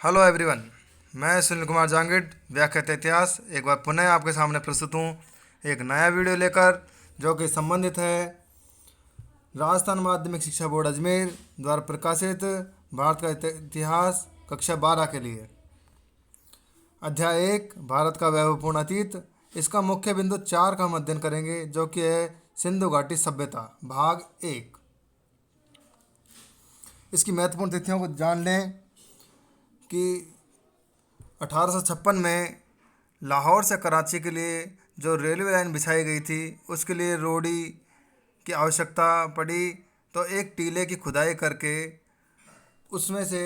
Hello everyone. मैं सुनील कुमार जांगिड व्याख्याता इतिहास एक बार पुनः आपके सामने प्रस्तुत हूँ एक नया वीडियो लेकर, जो कि संबंधित है राजस्थान माध्यमिक शिक्षा बोर्ड अजमेर द्वारा प्रकाशित भारत का इतिहास कक्षा 12 के लिए। अध्याय 1 भारत का वैभवपूर्ण अतीत। इसका मुख्य बिंदु 4 का हम अध्ययन करेंगे, जो कि है सिंधु घाटी सभ्यता भाग 1। इसकी महत्वपूर्ण तिथियों को जान लें कि 1856 में लाहौर से कराची के लिए जो रेलवे लाइन बिछाई गई थी, उसके लिए रोड़ी की आवश्यकता पड़ी। तो एक टीले की खुदाई करके उसमें से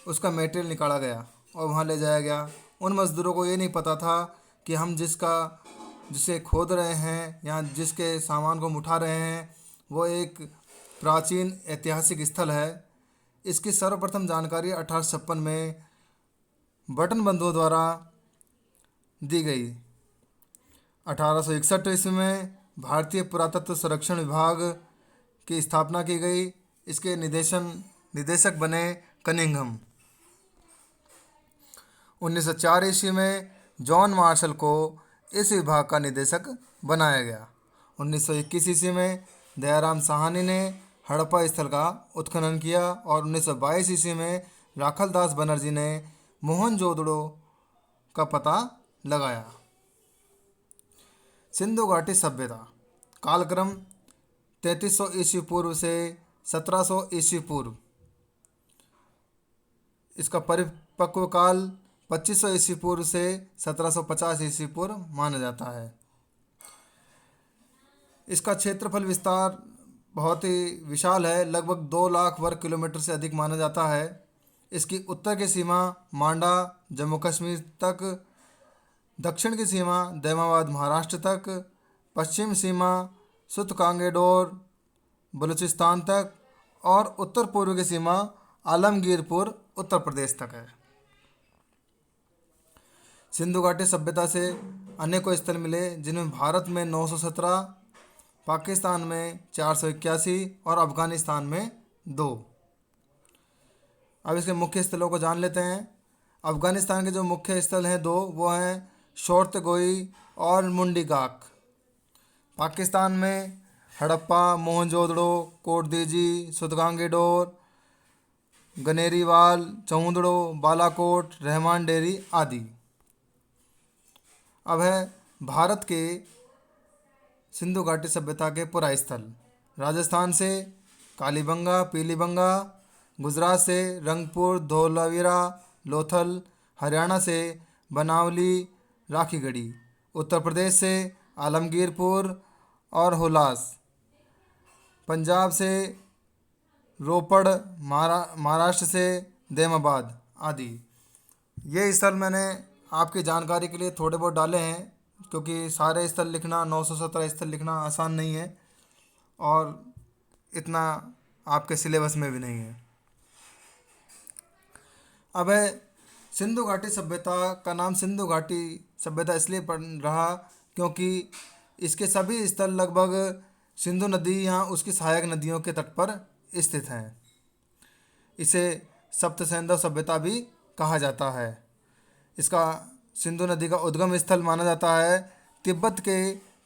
उसका मटेरियल निकाला गया और वहाँ ले जाया गया। उन मज़दूरों को ये नहीं पता था कि हम जिसे खोद रहे हैं या जिसके सामान को उठा रहे हैं, वो एक प्राचीन ऐतिहासिक स्थल है। इसकी सर्वप्रथम जानकारी 1856 में बटन बंधुओं द्वारा दी गई। 1861 ईस्वी में भारतीय पुरातत्व संरक्षण विभाग की स्थापना की गई। इसके निदेशक बने कनिंघम। 1904 ईस्वी में जॉन मार्शल को इस विभाग का निदेशक बनाया गया। 1921 ईस्वी में दयाराम साहनी ने हड़प्पा स्थल का उत्खनन किया और 1922 ईस्वी में राखलदास बनर्जी ने मोहनजोदड़ो का पता लगाया। सिंधु घाटी सभ्यता कालक्रम 3300 ईस्वी पूर्व से 1700 ईस्वी पूर्व। इसका परिपक्व काल 2500 ईस्वी पूर्व से 1750 ईस्वी पूर्व माना जाता है। इसका क्षेत्रफल विस्तार बहुत ही विशाल है, लगभग 2 लाख वर्ग किलोमीटर से अधिक माना जाता है। इसकी उत्तर की सीमा मांडा जम्मू कश्मीर तक, दक्षिण की सीमा दैमाबाद महाराष्ट्र तक, पश्चिम सीमा सुतकांगेडोर बलूचिस्तान तक और उत्तर पूर्व की सीमा आलमगीरपुर उत्तर प्रदेश तक है। सिंधु घाटी सभ्यता से अनेकों स्थल मिले, जिनमें भारत में 917, पाकिस्तान में 481 और अफगानिस्तान में 2। अब इसके मुख्य स्थलों को जान लेते हैं। अफगानिस्तान के जो मुख्य स्थल हैं 2, वो हैं शोरतगोई और मुंडीगाक। पाकिस्तान में हड़प्पा, मोहनजोदड़ो, कोटदीजी, सुतगांगेडोर, गनेरीवाल, चौंदड़ो, बालाकोट, रहमान डेरी आदि। अब है भारत के सिंधु घाटी सभ्यता के पुरा स्थल। राजस्थान से कालीबंगा, पीलीबंगा, गुजरात से रंगपुर, धोलावीरा, लोथल, हरियाणा से बनावली, राखीगढ़ी, उत्तर प्रदेश से आलमगीरपुर और हुलास, पंजाब से रोपड़, महाराष्ट्र से दैमाबाद आदि। ये स्थल मैंने आपकी जानकारी के लिए थोड़े बहुत डाले हैं, क्योंकि सारे स्थल लिखना, 917 स्थल लिखना आसान नहीं है और इतना आपके सिलेबस में भी नहीं है। अब है सिंधु घाटी सभ्यता का नाम सिंधु घाटी सभ्यता इसलिए पड़ रहा क्योंकि इसके सभी स्थल लगभग सिंधु नदी या उसकी सहायक नदियों के तट पर स्थित हैं। इसे सप्त सैंधव सभ्यता भी कहा जाता है। इसका सिंधु नदी का उद्गम स्थल माना जाता है तिब्बत के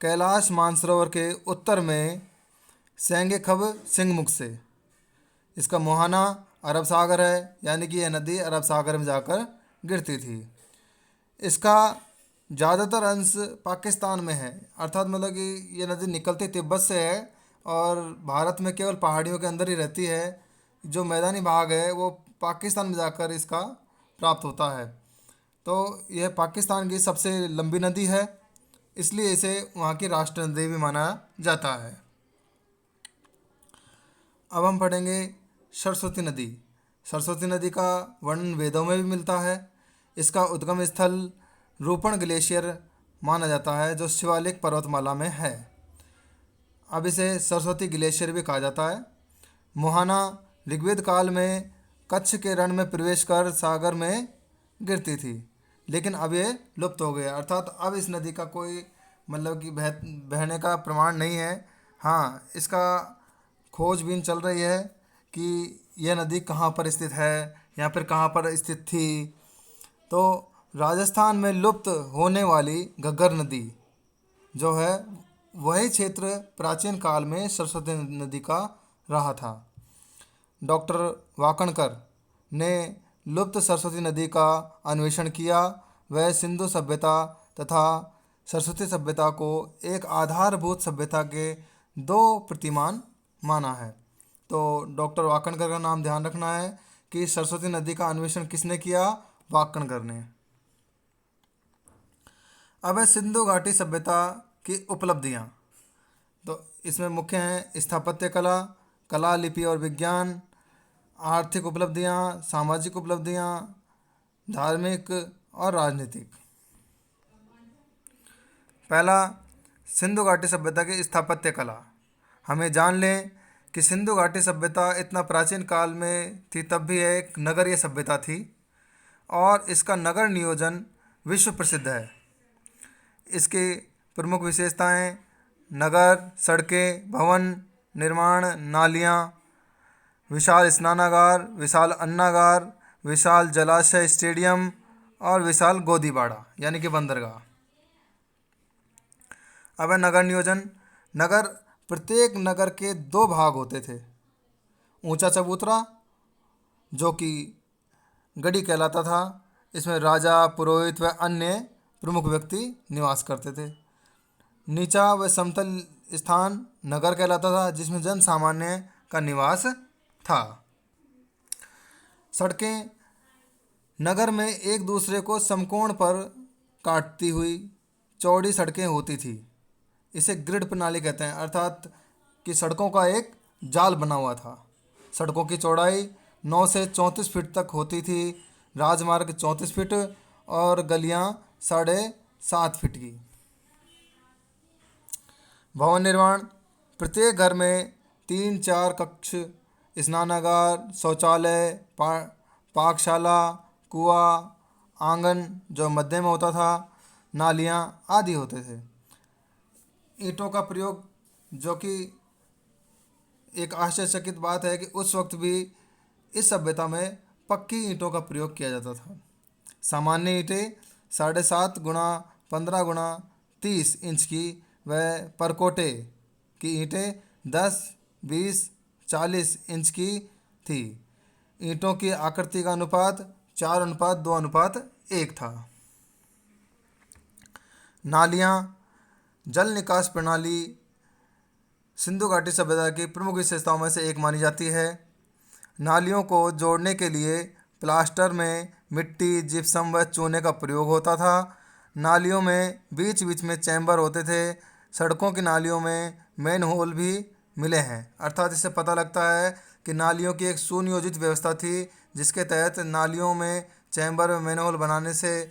कैलाश मानसरोवर के उत्तर में सेंगेखब सिंगमुख से। इसका मुहाना अरब सागर है, यानी कि यह नदी अरब सागर में जाकर गिरती थी। इसका ज़्यादातर अंश पाकिस्तान में है, अर्थात मतलब कि ये नदी निकलती तिब्बत से है और भारत में केवल पहाड़ियों के अंदर ही रहती है। जो मैदानी भाग है वो पाकिस्तान में जाकर इसका प्राप्त होता है। तो यह पाकिस्तान की सबसे लंबी नदी है, इसलिए इसे वहाँ की राष्ट्र नदी भी माना जाता है। अब हम पढ़ेंगे सरस्वती नदी। सरस्वती नदी का वर्णन वेदों में भी मिलता है। इसका उद्गम स्थल रूपण ग्लेशियर माना जाता है, जो शिवालिक पर्वतमाला में है। अब इसे सरस्वती ग्लेशियर भी कहा जाता है। मुहाना ऋग्वेद काल में कच्छ के रण में प्रवेश कर सागर में गिरती थी, लेकिन अब ये लुप्त हो गया, अर्थात अब इस नदी का कोई मतलब कि बहने का प्रमाण नहीं है। हाँ, इसका खोजबीन चल रही है कि यह नदी कहाँ पर स्थित है या फिर कहाँ पर स्थित थी? तो राजस्थान में लुप्त होने वाली घग्गर नदी जो है, वही क्षेत्र प्राचीन काल में सरस्वती नदी का रहा था। डॉक्टर वाकणकर ने लुप्त सरस्वती नदी का अन्वेषण किया। वह सिंधु सभ्यता तथा सरस्वती सभ्यता को एक आधारभूत सभ्यता के दो प्रतिमान माना है। तो डॉक्टर वाकणकर का नाम ध्यान रखना है कि सरस्वती नदी का अन्वेषण किसने किया? वाकणकर ने। अब है सिंधु घाटी सभ्यता की उपलब्धियाँ। तो इसमें मुख्य हैं स्थापत्य कला, कला, लिपि और विज्ञान, आर्थिक उपलब्धियाँ, सामाजिक उपलब्धियाँ, धार्मिक और राजनीतिक। पहला, सिंधु घाटी सभ्यता की स्थापत्य कला। हमें जान लें कि सिंधु घाटी सभ्यता इतना प्राचीन काल में थी, तब भी एक नगरीय सभ्यता थी और इसका नगर नियोजन विश्व प्रसिद्ध है। इसकी प्रमुख विशेषताएं: नगर, सड़कें, भवन निर्माण, नालियाँ, विशाल स्नानागार, विशाल अन्नागार, विशाल जलाशय, स्टेडियम और विशाल गोदीबाड़ा यानी कि बंदरगाह। अब है नगर नियोजन। नगर, प्रत्येक नगर के दो भाग होते थे। ऊंचा चबूतरा जो कि गढ़ी कहलाता था, इसमें राजा, पुरोहित व अन्य प्रमुख व्यक्ति निवास करते थे। नीचा व समतल स्थान नगर कहलाता था, जिसमें जन सामान्य का निवास था। सड़कें, नगर में एक दूसरे को समकोण पर काटती हुई चौड़ी सड़कें होती थी। इसे ग्रिड प्रणाली कहते हैं, अर्थात कि सड़कों का एक जाल बना हुआ था। सड़कों की चौड़ाई 9 से 34 फीट तक होती थी, राजमार्ग 34 फीट और गलियां 7.5 फीट की। भवन निर्माण, प्रत्येक घर में 3-4 कक्ष, स्नानागार, शौचालय, पाकशाला, कुआं, आंगन जो मध्य में होता था, नालियाँ आदि होते थे। ईंटों का प्रयोग, जो कि एक आश्चर्यचकित बात है कि उस वक्त भी इस सभ्यता में पक्की ईंटों का प्रयोग किया जाता था। सामान्य ईंटें 7.5 गुणा 15 गुणा 30 इंच की व परकोटे की ईंटें 10, 20, 40 इंच की थी। ईंटों की आकृति का अनुपात 4:2:1 था। नालियाँ, जल निकास प्रणाली सिंधु घाटी सभ्यता की प्रमुख विशेषताओं में से एक मानी जाती है। नालियों को जोड़ने के लिए प्लास्टर में मिट्टी, जिप्सम व चूने का प्रयोग होता था। नालियों में बीच बीच में चैम्बर होते थे। सड़कों की नालियों में मेन होल भी मिले हैं, अर्थात इससे पता लगता है कि नालियों की एक सुनियोजित व्यवस्था थी, जिसके तहत नालियों में चैम्बर में मेन होल बनाने से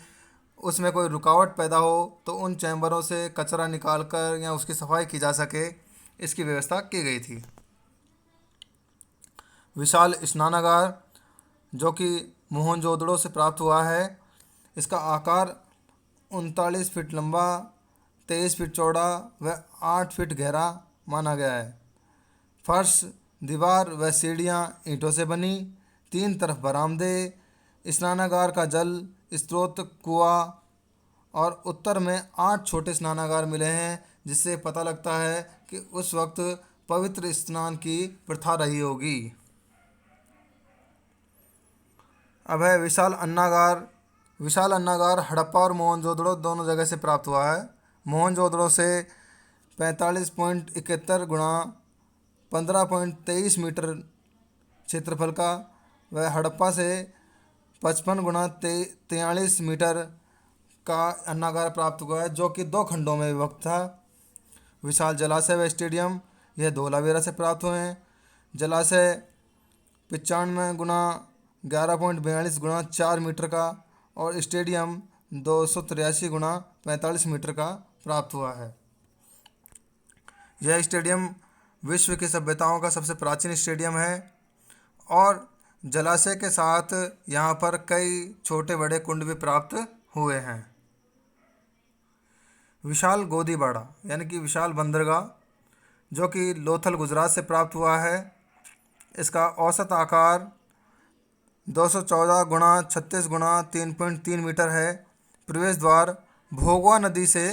उसमें कोई रुकावट पैदा हो तो उन चैम्बरों से कचरा निकाल कर या उसकी सफाई की जा सके, इसकी व्यवस्था की गई थी। विशाल स्नानागार जो कि मोहनजोदड़ो से प्राप्त हुआ है, इसका आकार 39 फीट लंबा, 23 फीट चौड़ा व 8 फीट गहरा माना गया है। फर्श, दीवार व सीढ़ियाँ ईंटों से बनी, 3 तरफ बरामदे, स्नानागार का जल स्रोत कुआं और उत्तर में 8 छोटे स्नानागार मिले हैं, जिससे पता लगता है कि उस वक्त पवित्र स्नान की प्रथा रही होगी। अब है विशाल अन्नागार। विशाल अन्नागार हड़प्पा और मोहनजोदड़ो दोनों जगह से प्राप्त हुआ है। मोहनजोदड़ो से 45.71 गुणा 15.23 मीटर क्षेत्रफल का व हड़प्पा से 55 गुणा 43 मीटर का अन्नागार प्राप्त हुआ है, जो कि 2 खंडों में विभक्त था। विशाल जलाशय व स्टेडियम यह धोलावीरा से प्राप्त हुए हैं। जलाशय 95 गुणा 11.42 गुणा 4 मीटर का और स्टेडियम 283 गुणा 45 मीटर का प्राप्त हुआ है। यह स्टेडियम विश्व की सभ्यताओं का सबसे प्राचीन स्टेडियम है और जलाशय के साथ यहाँ पर कई छोटे बड़े कुंड भी प्राप्त हुए हैं। विशाल गोदीबाड़ा यानी कि विशाल बंदरगाह जो कि लोथल गुजरात से प्राप्त हुआ है, इसका औसत आकार 214 गुणा 36 गुणा 3.3 मीटर है। प्रवेश द्वार भोगवा नदी से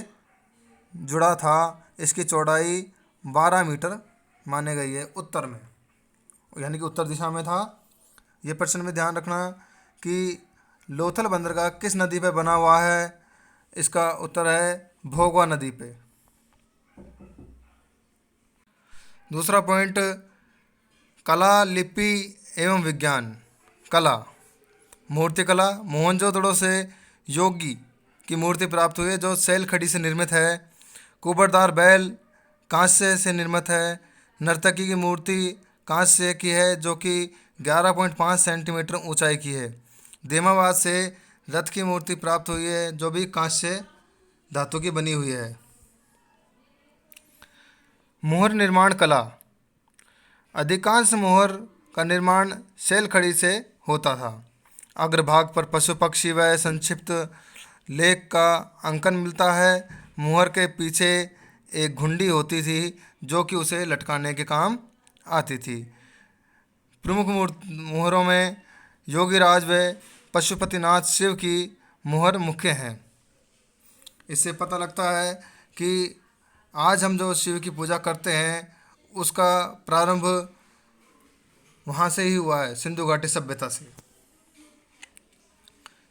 जुड़ा था। इसकी चौड़ाई 12 मीटर मानी गई है उत्तर में, यानी कि उत्तर दिशा में था। ये प्रश्न में ध्यान रखना कि लोथल बंदरगाह किस नदी पे बना हुआ है। इसका उत्तर है भोगवा नदी पे। दूसरा पॉइंट, कला, लिपि एवं विज्ञान। कला, मूर्तिकला। मोहनजोदड़ो से योगी की मूर्ति प्राप्त हुई है जो शैल खड़ी से निर्मित है। कुबरदार बैल कांस्य से निर्मित है। नर्तकी की मूर्ति कांस्य की है जो कि 11.5 सेंटीमीटर ऊंचाई की है। देमाबाद से रथ की मूर्ति प्राप्त हुई है जो भी कांस्य धातु की बनी हुई है। मोहर निर्माण कला। अधिकांश मोहर का निर्माण शैल खड़ी से होता था। अग्रभाग पर पशु पक्षी व संक्षिप्त लेख का अंकन मिलता है। मोहर के पीछे एक घुंडी होती थी जो कि उसे लटकाने के काम आती थी। प्रमुख मोहरों में योगीराज व पशुपतिनाथ शिव की मोहर मुख्य हैं। इससे पता लगता है कि आज हम जो शिव की पूजा करते हैं उसका प्रारंभ वहाँ से ही हुआ है, सिंधु घाटी सभ्यता से।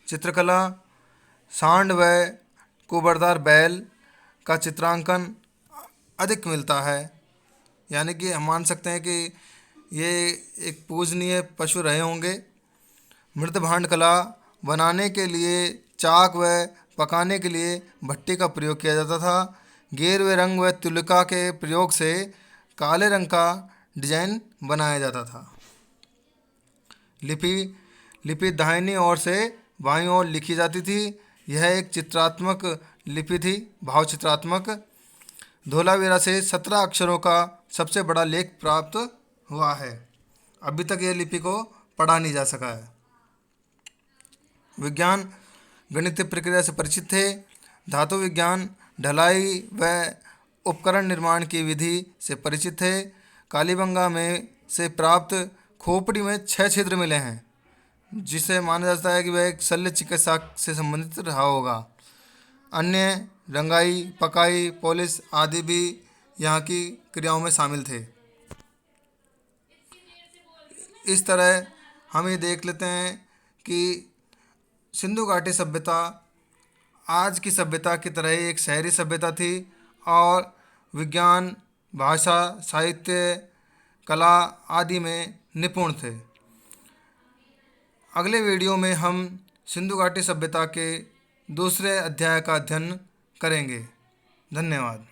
चित्रकला, सांड व कुबरदार बैल का चित्रांकन अधिक मिलता है, यानी कि हम मान सकते हैं कि ये एक पूजनीय पशु रहे होंगे। मृदभांड कला, बनाने के लिए चाक व पकाने के लिए भट्टी का प्रयोग किया जाता था। गेरुए रंग व तुलिका के प्रयोग से काले रंग का डिजाइन बनाया जाता था। लिपि दाहिनी ओर से बाईं ओर लिखी जाती थी। यह एक चित्रात्मक लिपि थी, भाव चित्रात्मक। धोलावीरा से 17 अक्षरों का सबसे बड़ा लेख प्राप्त हुआ है। अभी तक यह लिपि को पढ़ा नहीं जा सका है। विज्ञान, गणितीय प्रक्रिया से परिचित थे। धातु विज्ञान, ढलाई व उपकरण निर्माण की विधि से परिचित थे। कालीबंगा में से प्राप्त खोपड़ी में 6 छिद्र मिले हैं, जिसे माना जाता है कि वह एक शल्य चिकित्सा से संबंधित रहा होगा। अन्य रंगाई, पकाई, पॉलिश आदि भी यहाँ की क्रियाओं में शामिल थे। इस तरह हम ये देख लेते हैं कि सिंधु घाटी सभ्यता आज की सभ्यता की तरह ही एक शहरी सभ्यता थी और विज्ञान, भाषा, साहित्य, कला आदि में निपुण थे। अगले वीडियो में हम सिंधु घाटी सभ्यता के दूसरे अध्याय का अध्ययन करेंगे। धन्यवाद।